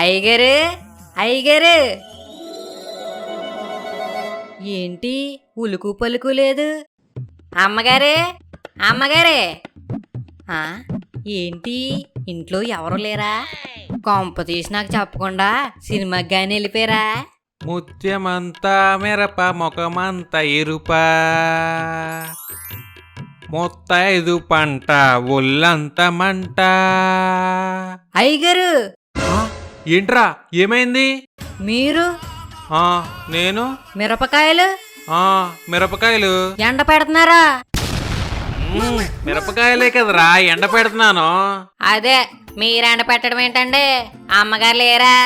అయ్యగారు, అయ్యగారు, ఏంటి ఉలుకు పలుకు లేదు? అమ్మగారే, అమ్మగారే, ఏంటి ఇంట్లో ఎవరు లేరా? కొంప తీసి నాకు చెప్పకుండా సినిమాకి గాని వెళ్ళిపోయారా? ముత్యమంతా మిరప ముఖమంతా ఎరుప, మొత్తైదు పంట ఒళ్ళంతా మంట. అయ్యగారు, ఏంట్రా ఏమైంది? మీరు నేను మిరపకాయలు మిరపకాయలు ఎండ పెడుతున్నారా? మిరపకాయలే కదరా ఎండ పెడుతున్నాను. అదే మీరు ఎండ పెట్టడం ఏంటండి? అమ్మగారు లేరా?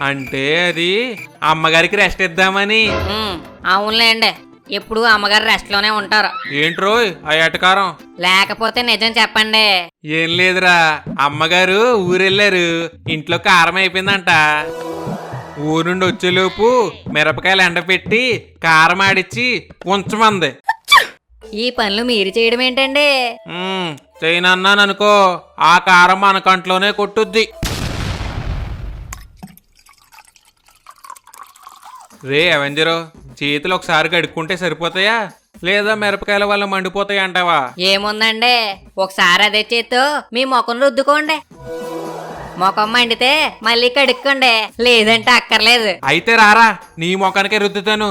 అంటే అది అమ్మగారికి రెస్ట్ ఇద్దామని. అవునులేండి, ఎప్పుడు అమ్మగారు రెస్ట్ లోనే ఉంటారు. ఏంట్రోయ్ ఆ ఎటకారం? లేకపోతే నిజం చెప్పండి. ఏం లేదురా, అమ్మగారు ఊరెళ్ళారు, ఇంట్లో కారం అయిపోయిందంట. ఊరు నుండి వచ్చేలోపు మిరపకాయలు ఎండపెట్టి కారం ఆడిచ్చి ఉంచమంది. ఈ పనులు మీరు చేయడం ఏంటండి? చేయనన్నాను అనుకో, ఆ కారం మన కంట్లోనే కొట్టుద్ది. రే అవెంజరు, చేతులు ఒకసారి కడుక్కుంటే సరిపోతాయా, లేదా మిరపకాయల వల్ల మండిపోతాయి అంటావా? ఏముందండి, ఒకసారి అదే చేత్తో మీ ముఖం రుద్దుకోండి. ముఖం మండితే మళ్ళీ కడుక్కోండి, లేదంటే అక్కర్లేదు. అయితే రారా, నీ ముఖానికే రుద్దుతాను.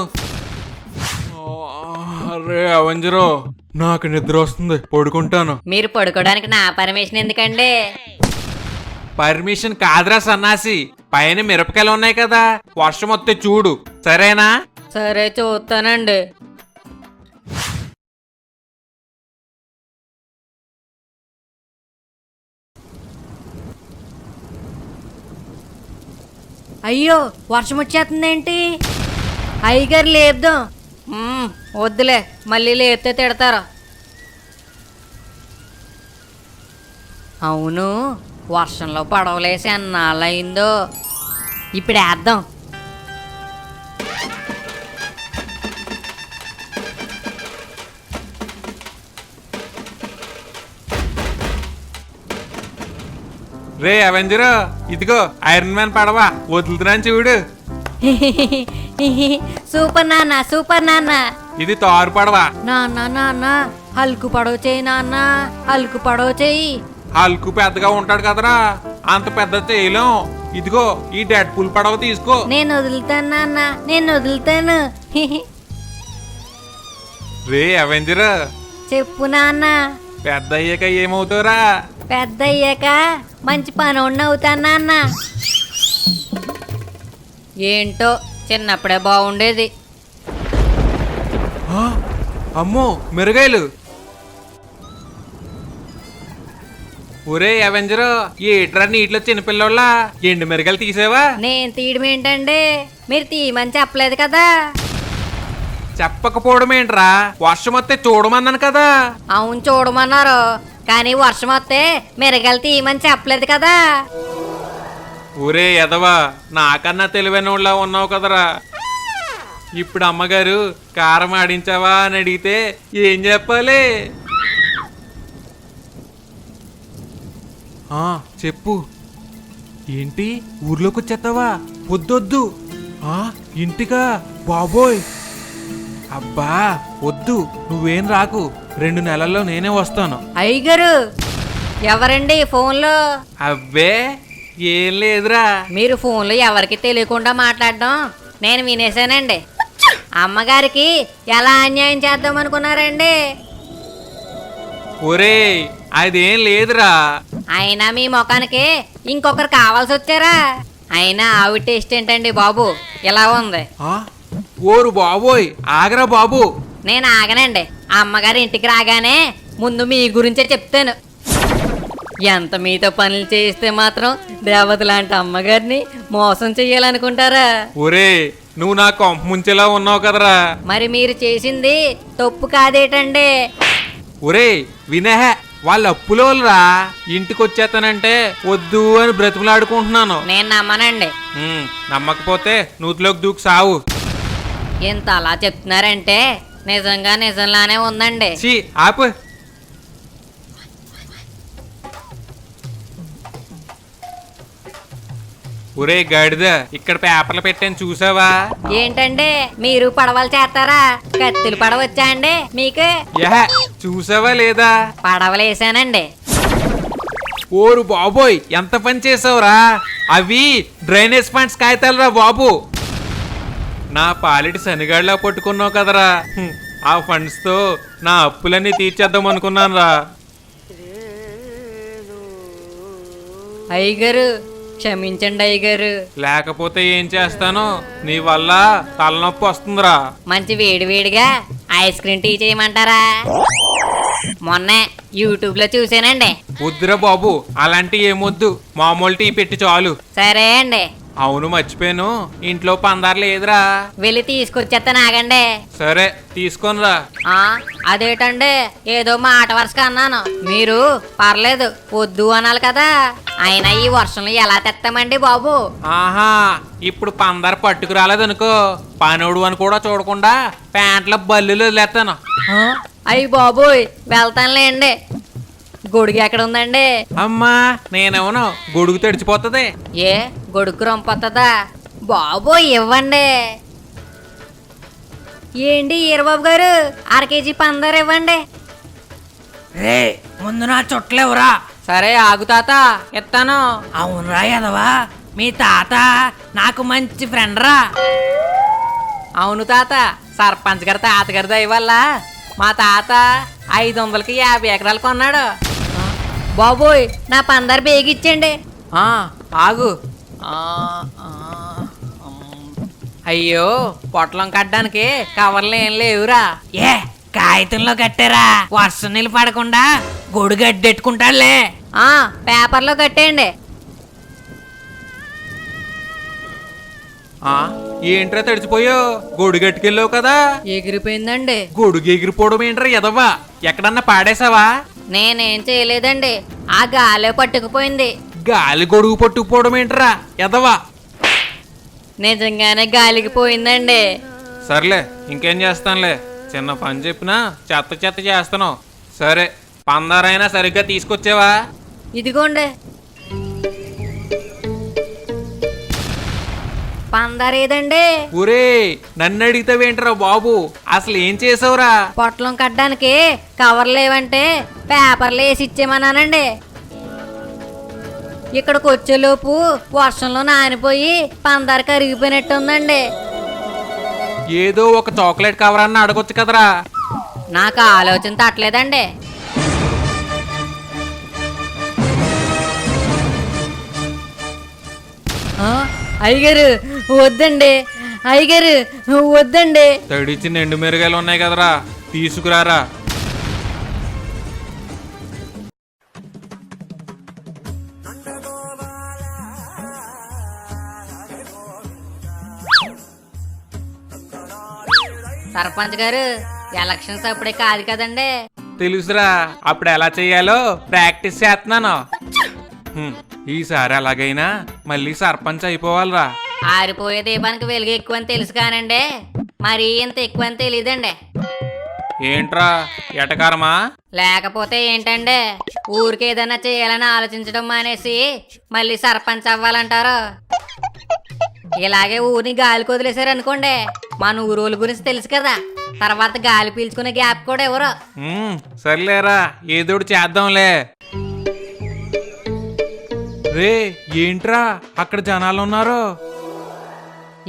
అరే అవెంజరు, నాకు నిద్ర వస్తుంది, పడుకుంటాను. మీరు పడుకోవడానికి నా పర్మిషన్ ఎందుకండి? పర్మిషన్ కాదురా సన్నాసి, పైన మిరపకాయలు ఉన్నాయి కదా, వర్షం వస్తే చూడు, సరేనా? సరే చూస్తానండి. అయ్యో వర్షం వచ్చేస్తుందేంటి? అయ్యగారు లేద్దాం. వద్దులే, మళ్ళీ లేస్తే తిడతారు. అవును, వర్షంలో పడవలేసి అన్నాళ్ళయిందో, ఇప్పుడు వేద్దాం. రే అవెంజరు, ఇదిగో ఐరన్ మ్యాన్ పడవా, వదులుతున్నాను చూడు. సూపర్ నాన్న, సూపర్ నాన్న. ఇది తారు పడవా. నాన్న నాన్న, హల్కు పడవ చేయి నాన్న, హల్కు పడవ చేయి. హల్కు పెద్దగా ఉంటాడు కదరా, అంత పెద్ద చేయలేం. ఇదిగో ఈ డెడ్ పూల్ పడవ తీసుకో. నేను వదులుతాను నాన్న, నేను వదులుతాను. రే అవెంజరు, చెప్పు నాన్న. పెద్ద అయ్యాక ఏమవుతావురా? పెద్ద అయ్యాక మంచి పనోడిని అవుతాను నాన్న. ఏంటో చిన్నప్పుడే బాగుండేది. అమ్మో మిరగాయలు. ఒరే అవెంజరు, ఏట్రా నీటిలో చిన్నపిల్లోళ్ళ ఎండు మిరగాయలు తీసావా? నేను తీయడం ఏంటండి, మీరు తీయమని చెప్పలేదు కదా. చెప్పకపోవడం ఏంట్రా, వర్షం వస్తే చూడమన్నాను కదా. అవును చూడమన్నారు, కానీ వర్షం వస్తే మిరగాయలు తీయమని చెప్పలేదు కదా. ఊరే ఎదవా, నాకన్నా తెలివైన వాళ్ళ ఉన్నావు కదరా. ఇప్పుడు అమ్మగారు కారం ఆడించావా అని అడిగితే ఏం చెప్పాలి? చెప్పు. ఏంటి ఊర్లోకి వచ్చేస్తావా? వద్దొద్దు. ఇంటికా? బాబోయ్, అబ్బా వద్దు, నువ్వేం రాకు, 2 నెలల్లో నేనే వస్తాను. అయ్యగారు, ఎవరండి ఫోన్లో? అబ్బే ఏం లేదురా. మీరు ఫోన్లో ఎవరికి తెలియకుండా మాట్లాడడం నేను వినేశానండి. అమ్మగారికి ఎలా అన్యాయం చేద్దాం అనుకున్నారండి? ఒరే అదేం లేదురా. అయినా మీ ముఖానికి ఇంకొకరు కావాల్సి వచ్చారా? అయినా ఆవిడ టేస్ట్ ఏంటండి బాబు, ఇలా ఉంది. ఓరు బాబోయ్, ఆగరా బాబు. నేను ఆగనండి, అమ్మగారు ఇంటికి రాగానే ముందు మీ గురించే చెప్తాను. ఎంత మీతో పనులు చేయిస్తే మాత్రం దేవత లాంటి అమ్మగారిని మోసం చెయ్యాలనుకుంటారా? ఒరే నువ్వు నా కొంప ముంచేలా ఉన్నావు కదరా. మరి మీరు చేసింది తప్పు కాదేటండి? ఒరే వినహ, వాళ్ళ అప్పులోరా, ఇంటికి వచ్చేస్తానంటే వద్దు అని బ్రతిమలాడుకుంటున్నాను. నేను నమ్మనండి. నమ్మకపోతే నూతిలోకి దూకు సావు. ఎంత అలా చెప్తున్నారంటే నిజంగా నిజంలానే ఉందండి. ఆపు. ఒరే గాడిద, ఇక్కడ పేపర్లు పెట్టాను చూసావా? ఏంటండి మీరు పడవలు చేస్తారా? కత్తులు పడవచ్చా అండి మీకు? యహ, చూసావా లేదా? పడవలు వేసానండి. ఓరు బాబోయ్, ఎంత పని చేసావురా! అవి డ్రైనేజ్ ఫండ్స్ కాగితాలురా బాబు. నా పాలిటి శనిగాడిలా పట్టుకున్నావు కదరా. ఆ ఫండ్స్ తో నా అప్పులన్నీ తీర్చేద్దాం అనుకున్నాను రా. అయ్యగారు క్షమించండి అయ్యగారు. లేకపోతే ఏం చేస్తాను, నీ వల్ల తలనొప్పి వస్తుందిరా. మంచి వేడి వేడిగా ఐస్ క్రీమ్ టీ చేయమంటారా? మొన్నే యూట్యూబ్ లో చూసానండి. వద్దురా బాబు, అలాంటి ఏమొద్దు, మామూలు టీ పెట్టి చాలు. సరే అండి. అవును, మర్చిపోయాను, ఇంట్లో పందారు లేదురా. వెళ్ళి తీసుకొచ్చేస్తాను, ఆగండి. సరే తీసుకొనిరా. అదేటండి, ఏదో మాట వరుసగా అన్నాను, మీరు పర్లేదు వద్దు అనాలి కదా. అయినా ఈ వర్షంలో ఎలా తెస్తామండి బాబు? ఆహా, ఇప్పుడు పందారు పట్టుకురాలేదనుకో, పనోడు అని కూడా చూడకుండా ప్యాంట్లో బల్లులు వదిలేస్తాను. అయ్యి బాబోయ్, వెళ్తానులేండి. గొడుగు ఎక్కడ ఉందండి? అమ్మా, నేనేమను గొడుగు తడిచిపోతుంది. ఏ గొడుగు రొంపొత్తదా? బాబోయ్ ఇవ్వండి. ఏంటి ఈరబాబు గారు, 1/2 కేజీ పందారు ఇవ్వండి. రే, ముందు నా చుట్టలేవురా. సరే ఆగు తాత, ఇస్తాను. అవునరా ఎదవా, మీ తాత నాకు మంచి ఫ్రెండ్ రా. అవును తాత, సర్పంచ్ గారి తాతగారి దయ వల్ల మా తాత 500కి 50 ఎకరాలు కొన్నాడు. బాబోయ్, నా పందారు బేగిచ్చండి. ఆగు. అయ్యో, పొట్లం కట్టడానికి కవర్లు ఏం లేవురా. ఏ కాగితంలో కట్టారా? వర్షం నీళ్ళు పడకుండా గొడుగు అడ్డెట్టుకుంటాడులే. పేపర్లో కట్టేయండి. ఏంట్రా తడిచిపోయావు? గొడుగు ఎట్టుకెళ్ళావు కదా. ఎగిరిపోయిందండి. గొడుగు ఎగిరిపోవడం ఏంట్రా ఎదవ్వా? ఎక్కడన్నా పాడేసావా? నేనేం చేయలేదండి, ఆ గాలే పట్టుకుపోయింది. గాలి గొడుగు పట్టుకుపోవడం ఏంట్రా ఎదవా? నిజంగానే గాలికి పోయిందండి. సర్లే, ఇంకేం చేస్తానులే, చిన్న పని చెప్పినా చెత్త చెత్త చేస్తాను. సరే, పందారైనా సరిగ్గా తీసుకొచ్చావా? ఇదిగోండి. పందారేదండి? ఊరే, నన్ను అడిగితావేంట్రా బాబు, అసలు ఏం చేసావురా? పొట్లం కట్టడానికి కవర్లు లేవంటే పేపర్లు వేసి ఇచ్చేమన్నానండి. ఇక్కడికి వచ్చేలోపు వర్షంలో నానిపోయి పందారు కరిగిపోయినట్టుందండి. ఏదో ఒక చాక్లెట్ కవర్ అన్న అడగొచ్చు కదరా. నాకు ఆలోచన తట్టలేదండి. అయ్యగారు వద్దండి, అయ్యగారు వద్దండి. తడిచి ఎండు మిరగాయలు ఉన్నాయి కదరా, తీసుకురారా. సర్పంచ్ గారు, ఎలక్షన్స్ అప్పుడే కాదు కదండి. తెలుసురా, అప్పుడు ఎలా చెయ్యాలో ప్రాక్టీస్ చేస్తున్నాను. ఈసారి ఎలాగైనా మళ్ళీ సర్పంచ్ అయిపోవాలిరా. ఆరిపోయే దీపానికి వెలుగు ఎక్కువ అని తెలుసు కానండి, మరీ ఇంత ఎక్కువ అని తెలియదండి. ఏంట్రా ఎటకారమా? లేకపోతే ఏంటండి, ఊరికి ఏదైనా చేయాలని ఆలోచించడం మానేసి మళ్ళీ సర్పంచ్ అవ్వాలంటారు. ఇలాగే ఊరిని గాలికి వదిలేశారు అనుకోండి, మన ఊరోళ్ళ గురించి తెలుసు కదా, తర్వాత గాలి పీల్చుకునే గ్యాప్ కూడా ఎవరు. సర్లేరా, ఏదోటి చేద్దాంలే. రే, ఏంట్రా అక్కడ జనాలు ఉన్నారు?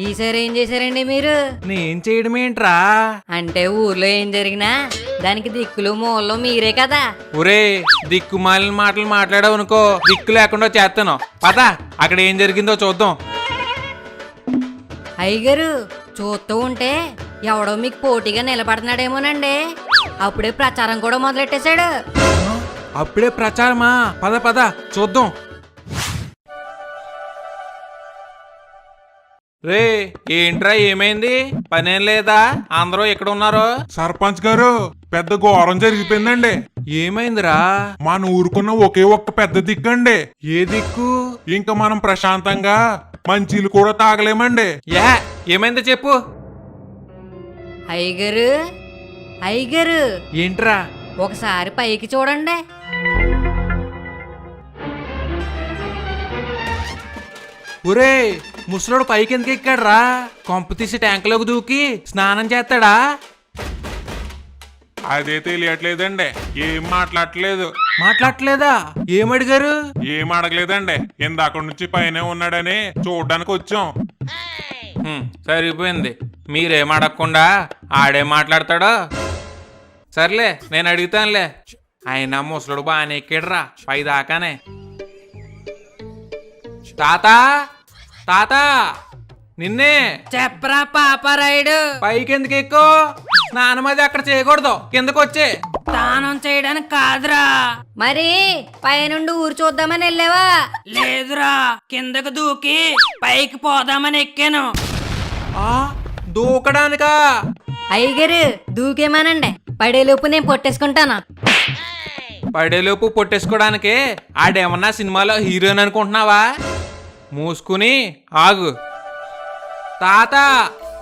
ఈసారి ఏం చేశారండి మీరు? నేను చేయడం ఏంట్రా? అంటే ఊర్లో ఏం జరిగినా దానికి దిక్కులు మూలలో మీరే కదా. ఒరే, దిక్కుమాలిన మాటలు మాట్లాడావు అనుకో, దిక్కు లేకుండా చేస్తాను. పద, అక్కడ ఏం జరిగిందో చూద్దాం. అయ్యగారు, చూస్తూ ఉంటే ఎవడో మీకు పోటీగా నిలబడుతున్నాడేమోనండి. అప్పుడే ప్రచారం కూడా మొదలెట్టేశాడు. అప్పుడే ప్రచారమా? పద పద చూద్దాం. రే, ఏంట్రా ఏమైంది? పనేం లేదా? అందరూ ఎక్కడ ఉన్నారు? సర్పంచ్ గారు, పెద్ద ఘోరం జరిగిపోయిందండి. ఏమైందిరా? మన ఊరుకున్న ఒకే ఒక్క పెద్ద దిక్కండి. ఏ దిక్కు? ఇంకా మనం ప్రశాంతంగా మంచిలు కూడా తాగలేమండి. ఏమైందో చెప్పు. అయ్యగారు, అయ్యగారు, ఏంట్రా? ఒకసారి పైకి చూడండి. ఒరే ముసలోడు పైకి ఎందుకు ఎక్కాడ్రా? కొంప తీసి ట్యాంకులోకి దూకి స్నానం చేస్తాడా? అదే తెలియట్లేదండి. ఏం మాట్లాడట్లేదు. మాట్లాడలేదా? ఏమడిగారు? ఏం అడగలేదండి. ఇందాక నుంచి పైనే ఉన్నాడని చూడ్డానికి వచ్చాం. సరిపోయింది. మీరేం అడగకుండా ఆడేం మాట్లాడతాడో. సర్లే నేను అడుగుతానులే. అయినా ముసలుడు బాగానే ఎక్కాడురా పై దాకానే. తాత తాత నిన్నే. చెప్పరా పాపరాయుడు. పైకి ఎందుకు ఎక్కువ? స్నానం అది అక్కడ చేయకూడదు, కిందకు వచ్చే. స్నానం చేయడానికి కాదురా. మరి పైనుండి ఊరు చూద్దామని వెళ్ళావా? లేదురా, కిందకు దూకి పైకి పోదామని ఎక్కాను. దూకడానికా? అయ్యగారు దూకేమానండి, పడేలోపు నేను పొట్టేసుకుంటాను. పడేలోపు పొట్టేసుకోవడానికే ఆడేమన్నా సినిమాలో హీరోయిన్ అనుకుంటున్నావా? మూసుకుని ఆగు. తాత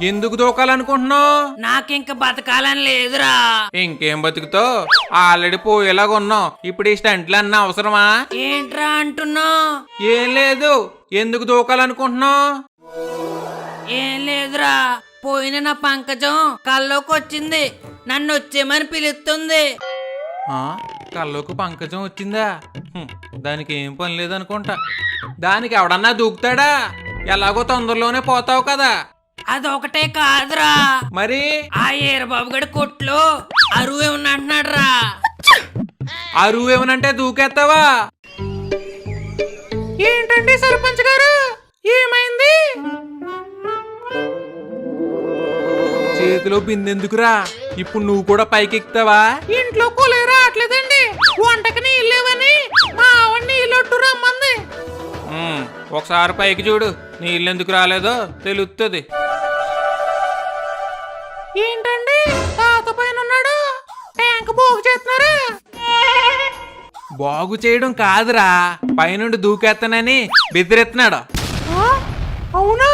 ఎందుకు దూకాలనుకుంటున్నావు? నాకింక బతకాలని లేదురా. ఇంకేం బతుకుతో? ఆల్రెడీ పోయేలాగా ఉన్నావు. ఇప్పుడు ఈ స్టంట్లు అన్న అవసరమా? ఏంట్రా అంటున్నావు? ఏం లేదు. ఎందుకు దూకాలనుకుంటున్నావు? ఏం లేదురా, పోయిన నా పంకజం కల్లోకి వచ్చింది. నన్ను వచ్చేమని పిలుస్తుంది. కల్లోకి పంకజం వచ్చిందా? దానికి ఏం పని లేదనుకుంటా. దానికి ఎవడన్నా దూకుతాడా? ఎలాగో తొందరలోనే పోతావు కదా. అదొకటే కాదురా, మరి ఆ ఏరబాబు గడి కొట్లో అరువు ఏమన్నా అంటున్నాడు రా. అరువు ఏమనంటే దూకేస్తావా? ఏంటండి సర్పంచ్ గారు, ఏమైంది? చేతిలో బిందెందుకురా? ఇప్పుడు నువ్వు కూడా పైకి ఎక్కుతావా? ఇంట్లో కూలే రావట్లేదండి, వంటకి నీళ్ళేవని మా ఆవిడ నీళ్ళొట్టు రమ్మంది. ఒకసారి పైకి చూడు, నీళ్ళు ఎందుకు రాలేదో తెలుస్తుంది. ఏంటండి తాత పైన ఉన్నాడు, ట్యాంక్ బాగు చేస్తున్నారా? బాగు చేయడం కాదురా, పైనుండి దూకేస్తానని బెదిరెత్తున్నాడు. అవునా?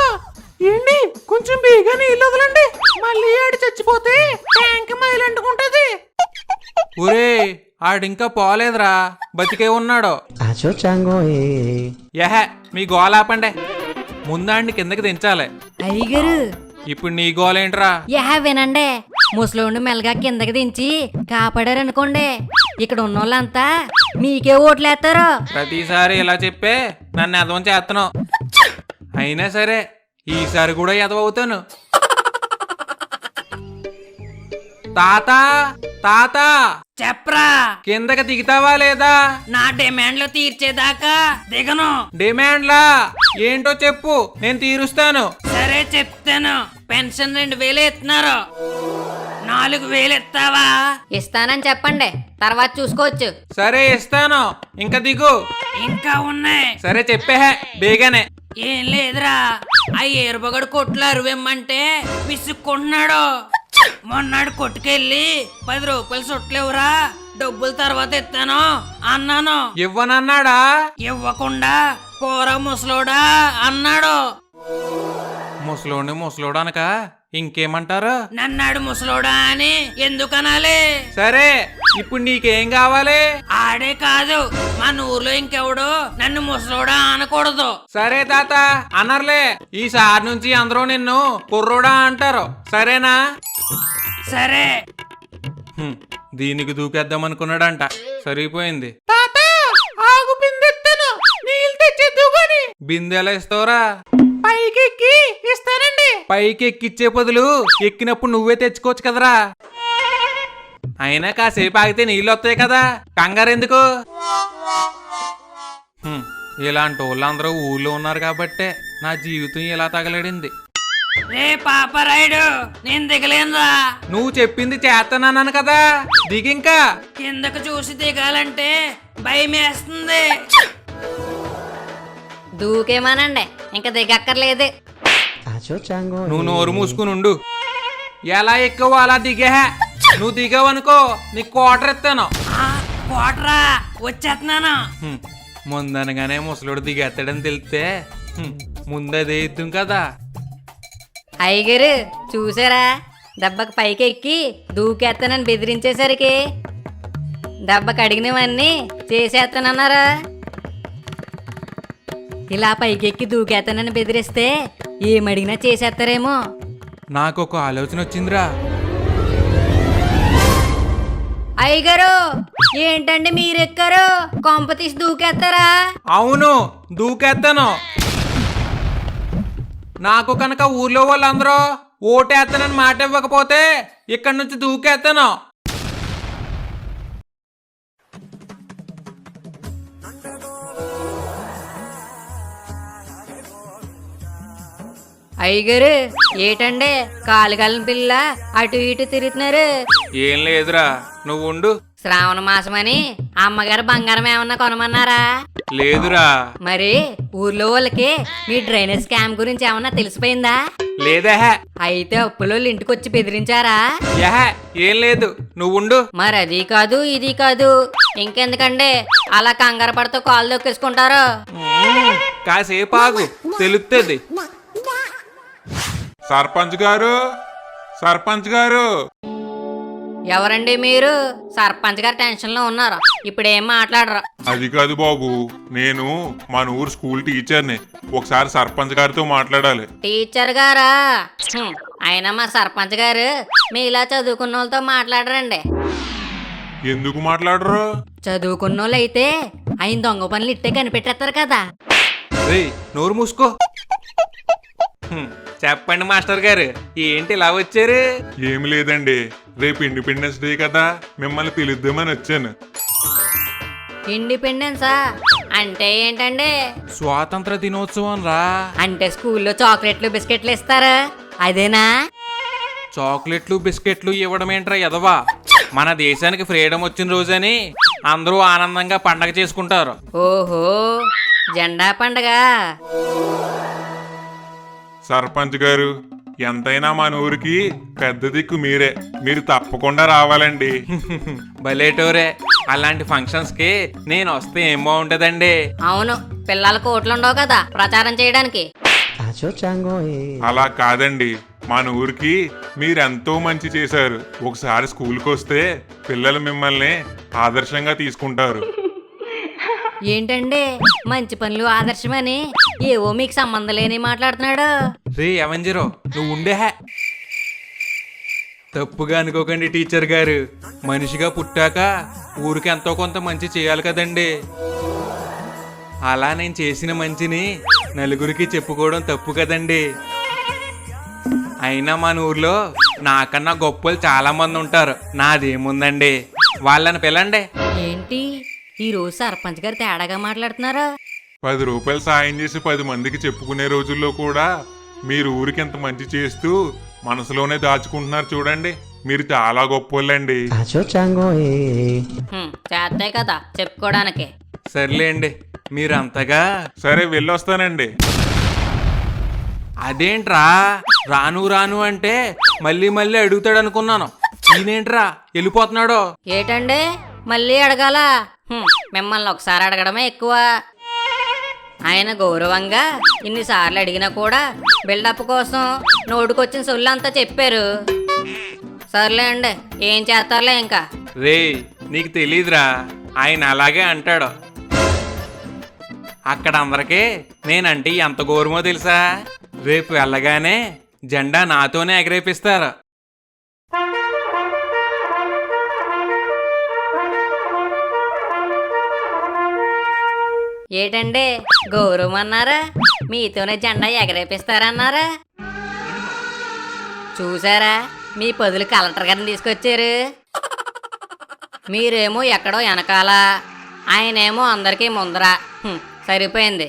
ఏంటి కొంచెం బేగా నీళ్ళు వదలండి, మళ్ళీ ఆడు చచ్చిపోతే ట్యాంక్ మైలంటుకుంటది. ఒరే ఆడింకా పోలేదురా, బతికే ఉన్నాడు. యహ మీ గోలాపండే, ముందాడిని కిందకి దించాలి. అయ్యగారు ఇప్పుడు నీ గోలేంట్రా? యహ వినండి, ముసలోండి మెల్లగా కిందకి దించి కాపాడారనుకోండి, ఇక్కడ ఉన్నోళ్ళంతా మీకే ఓట్లేస్తారు. ప్రతిసారి ఇలా చెప్పే నన్ను ఎదవం చేస్తున్నావు. అయినా సరే ఈసారి కూడా ఎదవవుతాను. తాత తాత చెప్పరా, కిందకి దిగుతావా లేదా? నా డిమాండ్లు తీర్చేదాకా దిగను. డిమాండ్లా ఏంటో చెప్పు, నేను తీరుస్తాను. సరే చెప్తాను. పెన్షన్ 2000 ఇస్తున్నారు, 4000 ఇస్తావా? ఇస్తానని చెప్పండి, తర్వాత చూసుకోవచ్చు. సరే ఇస్తాను, ఇంకా దిగు. ఇంకా ఉన్నాయి. సరే చెప్పే బేగానే. ఏం లేదురా, ఆ ఏరుబగడు కొట్లు అరువేమ్మంటే విసుక్కుంటున్నాడు. మొన్నాడు కొట్టుకెళ్ళి 10 రూపాయలు చుట్టలేవురా, డబ్బులు తర్వాత ఇస్తాను అన్నాను. ఇవ్వనన్నాడా? ఇవ్వకుండా పోరా ముసలోడా అన్నాడు. ముసలోడు అనక ఇంకేమంటారు? నన్నాడు ముసలోడా అని ఎందుకనాలి? సరే ఇప్పుడు నీకేం కావాలి? ఆడే కాదు, మన ఊర్లో ఇంకెవడు నన్ను ముసలోడా అనకూడదు. సరే తాత అనర్లే, ఈసారి నుంచి అందరూ నిన్ను కుర్రోడా అంటారు, సరేనా? సరే. దీనికి దూకేద్దాం అనుకున్నాడంట, సరిపోయింది. తాత ఆగు, బిందెత్తాను, నీళ్ళు తెచ్చేద్దు గాని. బిందె ఎలా ఇస్తావురా? పైకి ఎక్కి ఇస్తానండి. పైకి ఎక్కిచ్చే బదులు ఎక్కినప్పుడు నువ్వే తెచ్చుకోవచ్చు కదరా. అయినా కాసేపు ఆగితే నీళ్ళు వస్తాయి కదా, కంగారు ఎందుకు? ఇలాంటి వాళ్ళందరూ ఊళ్ళో ఉన్నారు కాబట్టే నా జీవితం ఇలా తగలడింది. రే పాపరాయుడు, నేను దిగలేనురా. నువ్వు చెప్పింది చేస్తానన్నాను కదా, దిగింకా. కిందకు చూసి దిగాలంటే భయమేస్తుంది. దూకేమానండి, ఇంకా దిగక్కర్లేదు. నువ్వు నోరు మూసుకుని ఉండు. ఎలా ఎక్కువ అలా దిగే. నువ్వు దిగావనుకో నీకు క్వార్టర్ ఇస్తాను. కోటరా వచ్చేస్తున్నాను. ముందనగానే ముసలుడు దిగేస్తాడని తెలిస్తే ముందదే ఇద్దాం కదా. అయ్యగారు చూసారా, దెబ్బకి పైకి ఎక్కి దూకేస్తానని బెదిరించేసరికి దెబ్బకి అడిగినవన్నీ చేసేస్తానన్నారా? ఇలా పైకెక్కి దూకేతానని బెదిరిస్తే ఏమడిగినా చేసేస్తారేమో. నాకు ఒక ఆలోచన వచ్చిందిరా. అయ్యగారు ఏంటండి మీరెక్కారు? కొంప తీసి దూకేస్తారా? అవును, దూకేస్తాను. నాకు కనుక ఊర్లో వాళ్ళందరూ ఓటేస్తానని మాట ఇవ్వకపోతే ఇక్కడి నుంచి దూకేస్తాను. అయ్యగారు ఏటండి కాలు కాలిన పిల్ల అటు ఇటు తిరుగుతున్నారు? ఏం లేదురా, నువ్వు ఉండు. శ్రావణ మాసమని అమ్మగారు బంగారం ఏమన్నా కొనమన్నారా? లేదురా. మరి ఊర్లో వాళ్ళకి మీ డ్రైనేజ్ స్కామ్ గురించి ఏమన్నా తెలిసిపోయిందా? లేదే. అయితే అప్పులోళ్ళు ఇంటికి వచ్చి బెదిరించారా? ఏం లేదు, నువ్వు ఉండు. మరి అది కాదు ఇది కాదు ఇంకెందుకండి అలా కంగారు పడుతూ కాలు దొక్కేసుకుంటారు? కాసేపు ఆగు, తెలుస్తుంది. సర్పంచ్ గారు, సర్పంచ్ గారు. ఎవరండి మీరు? సర్పంచ్ గారు టెన్షన్ లో ఉన్నారు, ఇప్పుడేం మాట్లాడరు. అది కాదు బాబు, నేను మన ఊరు స్కూల్ టీచర్ని. ఒకసారి సర్పంచ్ గారితో మాట్లాడాలి. టీచర్ గారా? అయినా మా సర్పంచ్ గారు మీలా చదువుకున్న వాళ్ళతో మాట్లాడరండి. ఎందుకు మాట్లాడరు? చదువుకున్న వాళ్ళు అయితే ఆయన దొంగ పనులు ఇట్టే కనిపెట్టేస్తారు కదా. రేయ్, నోరు మూసుకో. చెప్పండి మాస్టర్ గారు, ఏంటి ఇలా వచ్చారు? ఏమి లేదండి, రేపు ఇండిపెండెన్స్ డే కదా, మిమ్మల్ని పిలుద్దామని వచ్చాను. ఇండిపెండెన్సా అంటే ఏంటండి? స్వాతంత్ర దినోత్సవం రా. అంటే స్కూల్లో చాక్లెట్లు బిస్కెట్లు ఇస్తారా? అదేనా? చాక్లెట్లు బిస్కెట్లు ఇవ్వడం ఏంట్రా ఎదవా? మన దేశానికి ఫ్రీడమ్ వచ్చిన రోజని అందరూ ఆనందంగా పండగ చేసుకుంటారు. ఓహో, జెండా పండగ. సర్పంచ్ గారు, ఎంతైనా మన ఊరికి పెద్ద దిక్కు మీరే. మీరు తప్పకుండా రావాలండి. భలేటోరే, అలాంటి ఫంక్షన్స్ కి నేను వస్తే ఏం బాగుంటదండి? అవును, పిల్లలకు ఓట్లు ఉండవు కదా ప్రచారం చేయడానికి. అలా కాదండి, మన ఊరికి మీరెంతో మంచి చేశారు. ఒకసారి స్కూల్కి వస్తే పిల్లలు మిమ్మల్ని ఆదర్శంగా తీసుకుంటారు. ఏంటండి మంచి పనులు ఆదర్శమని ఏవో మీకు సంబంధం లేని మాట్లాడుతున్నాడు. రే అవెంజరో, నువ్వు ఉండే. తప్పుగా అనుకోకండి టీచర్ గారు, మనిషిగా పుట్టాక ఊరికి ఎంతో కొంత మంచి చేయాలి కదండి. అలా నేను చేసిన మంచిని నలుగురికి చెప్పుకోవడం తప్పు కదండి. అయినా మన ఊర్లో నాకన్నా గొప్పలు చాలా మంది ఉంటారు. నాదేముందండి, వాళ్ళని పిలండి. ఏంటి ఈ రోజు సర్పంచ్ గారు తేడాగా మాట్లాడుతున్నారా? 10 రూపాయలు సాయం చేసి 10 మందికి చెప్పుకునే రోజుల్లో కూడా మీరు ఊరికి ఎంత మంచి చేస్తూ మనసులోనే దాచుకుంటున్నారు చూడండి. మీరు చాలా గొప్పోళ్ళండి. చేస్తాయి కదా చెప్పుకోవడానికి. సర్లేండి, మీరంతగా. సరే, వెళ్ళొస్తానండి. అదేంట్రా రాను రాను అంటే మళ్ళీ మళ్ళీ అడుగుతాడు అనుకున్నాను. ఈయనేంట్రా వెళ్ళిపోతున్నాడు? ఏటండి మళ్ళీ అడగాల? మిమ్మల్ని ఒకసారి అడగడమే ఎక్కువ. ఆయన గౌరవంగా ఇన్నిసార్లు అడిగినా కూడా బిల్డప్ కోసం నోటుకొచ్చిన సొల్లు అంతా చెప్పారు. సర్లే అండి, ఏం చేస్తారులే ఇంకా. రే, నీకు తెలీదురా, ఆయన అలాగే అంటాడు. అక్కడ అందరికీ నేనంటే ఎంత గౌరవమో తెలుసా? రేపు వెళ్ళగానే జెండా నాతోనే ఎగరేపిస్తారు. ఏటండి గౌరవం అన్నారా? మీతోనే జెండా ఎగరేపిస్తారన్నారా? చూసారా, మీ పదులు కలెక్టర్ గారిని తీసుకొచ్చారు. మీరేమో ఎక్కడో వెనకాల, ఆయనేమో అందరికీ ముందర. సరిపోయింది.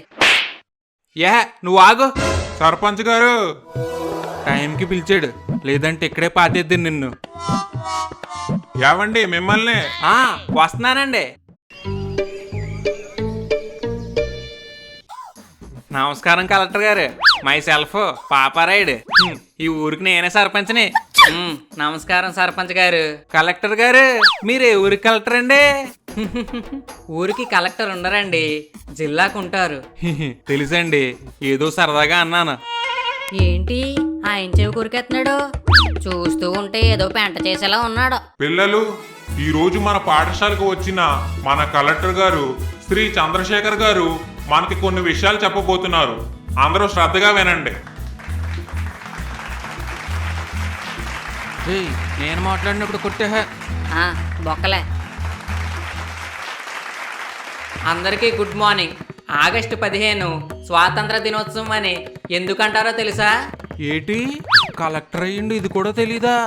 నువ్వు ఆగు. సర్పంచ్ గారు, టైంకి పిలిచాడు, లేదంటే ఇక్కడే పాతేద్ది నిన్ను. ఏవండి మిమ్మల్ని? వస్తున్నానండి. నమస్కారం కలెక్టర్ గారు, మై సెల్ఫ్ పాపారాయుడు. ఈ ఊరికి నేనే సర్పంచ్ని. నమస్కారం సర్పంచ్ గారు. కలెక్టర్ గారు, మీరు ఏ ఊరికి కలెక్టర్ అండి? ఊరికి కలెక్టర్ ఉండరండి, జిల్లాకు ఉంటారు. తెలుసండి, ఏదో సరదాగా అన్నాను. ఏంటి ఆయన చెవి కొరికెత్తున్నాడు? చూస్తూ ఉంటే ఏదో పెంట చేసేలా ఉన్నాడు. పిల్లలు, ఈ రోజు మన పాఠశాలకు వచ్చిన మన కలెక్టర్ గారు శ్రీ చంద్రశేఖర్ గారు మనకి కొన్ని విషయాలు చెప్పబోతున్నారు. అందరూ శ్రద్ధగా వినండి. నేను మాట్లాడినప్పుడు కొట్టే బొక్కలే. అందరికీ గుడ్ మార్నింగ్. ఆగస్టు 15 స్వాతంత్ర దినోత్సవం అని ఎందుకంటారో తెలుసా? ఏటి కలెక్టర్ అయ్యిండు ఇది కూడా తెలీదా?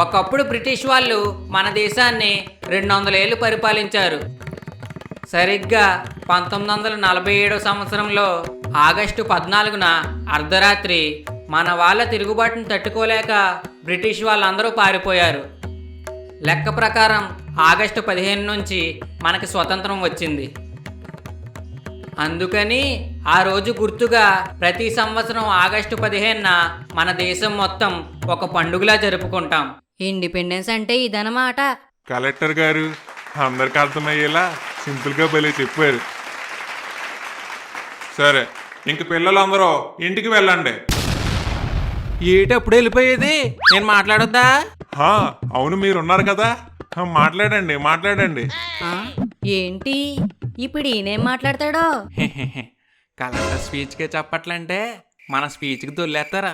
ఒకప్పుడు బ్రిటిష్ వాళ్ళు మన దేశాన్ని 200 ఏళ్ళు పరిపాలించారు. సరిగ్గా 1947 సంవత్సరంలో ఆగస్టు 14న అర్ధరాత్రి మన వాళ్ళ తిరుగుబాటును తట్టుకోలేక బ్రిటిష్ వాళ్ళందరూ పారిపోయారు. లెక్క ప్రకారం ఆగస్టు 15 నుంచి మనకి స్వతంత్రం వచ్చింది. అందుకని ఆ రోజు గుర్తుగా ప్రతి సంవత్సరం ఆగస్టు 15న మన దేశం మొత్తం ఒక పండుగలా జరుపుకుంటాం. ఇండిపెండెన్స్ అంటే ఇదన్నమాట. కలెక్టర్ గారు అందరికి అర్థమయ్యేలా సింపుల్గా భలే చెప్పారు. సరే, ఇంక పిల్లలందరూ ఇంటికి వెళ్ళండి. ఏటి అప్పుడు వెళ్ళిపోయేది? నేను మాట్లాడొద్దా? హా, అవును, మీరున్నారు కదా, మాట్లాడండి మాట్లాడండి. ఏంటి ఇప్పుడు ఈయనేం మాట్లాడతాడో? కలెక్టర్ స్పీచ్కే చెప్పట్లంటే మన స్పీచ్కి దొల్లేస్తారా?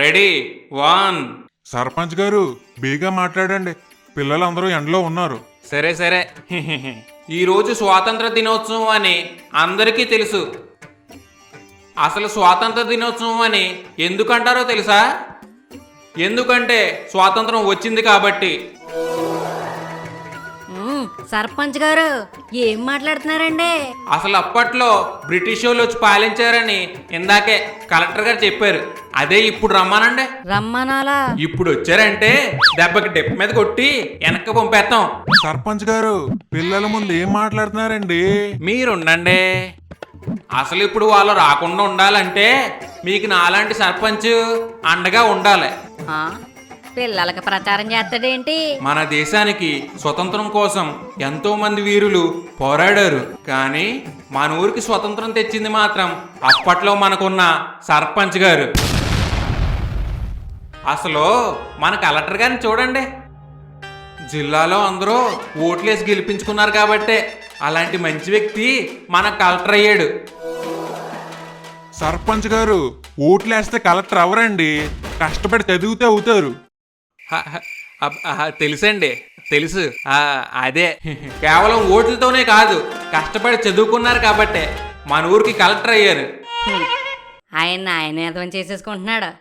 రెడీ 1. సర్పంచ్ గారు బేగా మాట్లాడండి, పిల్లలందరూ ఎండలో ఉన్నారు. సరే సరే. ఈరోజు స్వాతంత్ర దినోత్సవం అని అందరికీ తెలుసు. అసలు స్వాతంత్ర దినోత్సవం అని ఎందుకంటారో తెలుసా? ఎందుకంటే స్వాతంత్రం వచ్చింది కాబట్టి. సర్పంచ్ గారు ఏం మాట్లాడుతున్నారండి? అసలు అప్పట్లో బ్రిటిష్ వాళ్ళు వచ్చి పాలించారని ఇందాకే కలెక్టర్ గారు చెప్పారు. అదే ఇప్పుడు రమ్మానండి. రమ్మనాలా? ఇప్పుడు వచ్చారంటే దెబ్బకి డెప్ మీద కొట్టి వెనక్కి పంపేస్తాం. సర్పంచ్ గారు పిల్లల ముందు ఏం మాట్లాడుతున్నారండి? మీరుండండి. అసలు ఇప్పుడు వాళ్ళు రాకుండా ఉండాలంటే మీకు నాలాంటి సర్పంచ్ అండగా ఉండాలి. పిల్లలకి ప్రచారం చేస్తాడేంటి? మన దేశానికి స్వతంత్రం కోసం ఎంతో మంది వీరులు పోరాడారు. కానీ మన ఊరికి స్వతంత్రం తెచ్చింది మాత్రం అప్పట్లో మనకున్న సర్పంచ్ గారు. అసలు మన కలెక్టర్ గారిని చూడండి. జిల్లాలో అందరూ ఓట్లేసి గెలిపించుకున్నారు కాబట్టే అలాంటి మంచి వ్యక్తి మన కలెక్టర్ అయ్యాడు. సర్పంచ్ గారు ఓట్లేస్తే కలెక్టర్ అవరండి, కష్టపడి చదివితే అవుతారు. తెలుసండి, తెలుసు. అదే కేవలం ఓట్లతోనే కాదు, కష్టపడి చదువుకున్నారు కాబట్టే మన ఊరికి కలెక్టర్ అయ్యారు. ఆయన అర్థం చేసేసుకుంటున్నాడు.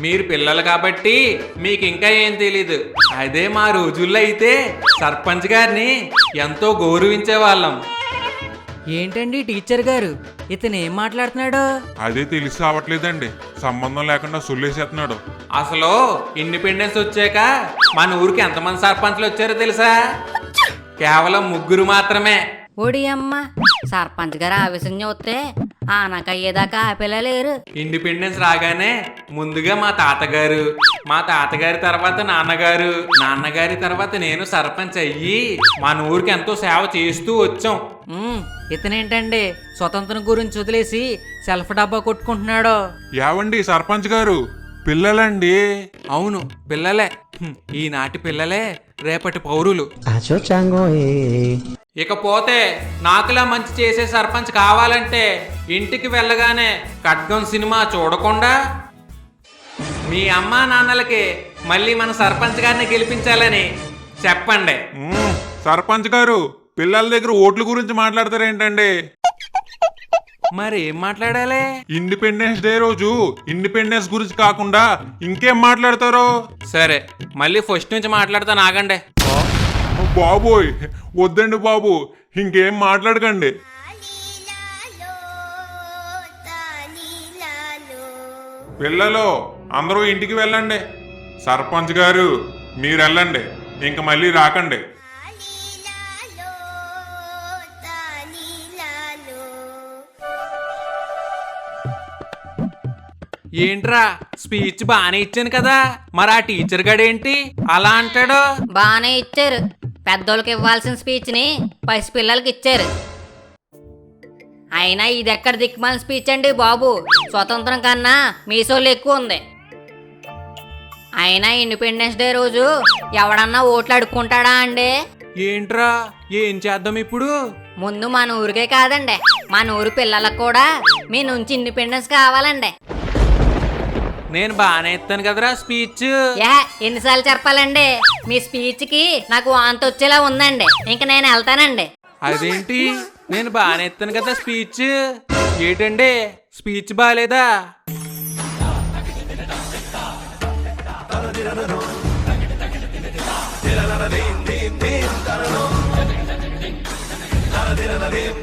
మీరు పిల్లలు కాబట్టి మీకు ఇంకా ఏం తెలీదు. అదే మా రోజుల్లో అయితే సర్పంచ్ గారిని ఎంతో గౌరవించే వాళ్ళం. ఏంటండి టీచర్ గారు ఇతను ఏం మాట్లాడుతున్నాడు? అదే తెలిసి రావట్లేదండి, సంబంధం లేకుండా సొల్లేసేస్తున్నాడు. అసలు ఇండిపెండెన్స్ వచ్చాక మన ఊరికి ఎంతమంది సర్పంచ్లు వచ్చారో తెలుసా? కేవలం 3 మాత్రమే. ఓడి అమ్మ, సర్పంచ్ గారు ఆవేశం చూస్తే ఆనకయ్యేదాకా ఆపేలేరు. ఇండిపెండెన్స్ రాగానే ముందుగా మా తాతగారి తర్వాత నాన్నగారి తర్వాత నేను సర్పంచ్ అయ్యి మన ఊరికి ఎంతో సేవ చేస్తూ వచ్చాం. ఇతనేంటండి స్వతంత్రం గురించి వదిలేసి సెల్ఫ్ డబ్బా కొట్టుకుంటున్నాడు? యావండి సర్పంచ్ గారు, పిల్లలండి. అవును, పిల్లలే. ఈనాటి పిల్లలే రేపటి పౌరులు. ఇకపోతే నాకులా మంచి చేసే సర్పంచ్ కావాలంటే ఇంటికి వెళ్ళగానే ఖడ్గం సినిమా చూడకుండా మీ అమ్మా నాన్నలకి మళ్ళీ మన సర్పంచ్ గారిని గెలిపించాలని చెప్పండి. సర్పంచ్ గారు పిల్లల దగ్గర ఓట్ల గురించి మాట్లాడతారేంటండి? మరి ఏం మాట్లాడాలి? ఇండిపెండెన్స్ డే రోజు ఇండిపెండెన్స్ గురించి కాకుండా ఇంకేం మాట్లాడతారో? సరే, మళ్ళీ ఫస్ట్ నుంచి మాట్లాడతాను, ఆగండి. బాబోయ్, వద్దండి బాబు, ఇంకేం మాట్లాడకండి. పిల్లలు అందరూ ఇంటికి వెళ్ళండి. సర్పంచ్ గారు మీరు వెళ్ళండి, ఇంక మళ్ళీ రాకండి. ఏంట్రా, స్పీచ్ బానే ఇచ్చాను కదా, మరి ఆ టీచర్ గడేంటి అలా అంటాడు? బానే ఇచ్చారు. పెద్దోళ్ళకి ఇవ్వాల్సిన స్పీచ్ ని పసిపిల్లలకి ఇచ్చారు. అయినా ఇది ఎక్కడ దిక్కుమాలిన స్పీచ్ అండి బాబు, స్వతంత్రం కన్నా మీసోళ్ళు ఎక్కువ ఉంది. అయినా ఇండిపెండెన్స్ డే రోజు ఎవడన్నా ఓట్లు అడుక్కుంటాడా అండి? ఏంట్రా ఏం చేద్దాం ఇప్పుడు? ముందు మన ఊరికే కాదండి, మన ఊరు పిల్లలకు కూడా మీ నుంచి ఇండిపెండెన్స్ కావాలండి. నేను బాగానే ఇస్తాను కదరా స్పీచ్. ఎన్నిసార్లు చెప్పాలండి? మీ స్పీచ్ కి నాకు వాంతి వచ్చేలా ఉందండి. ఇంక నేను వెళ్తానండి. అదేంటి, నేను బాగానే ఇస్తాను కదా స్పీచ్. ఏంటండి స్పీచ్ బాగాలేదా?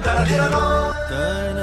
Ta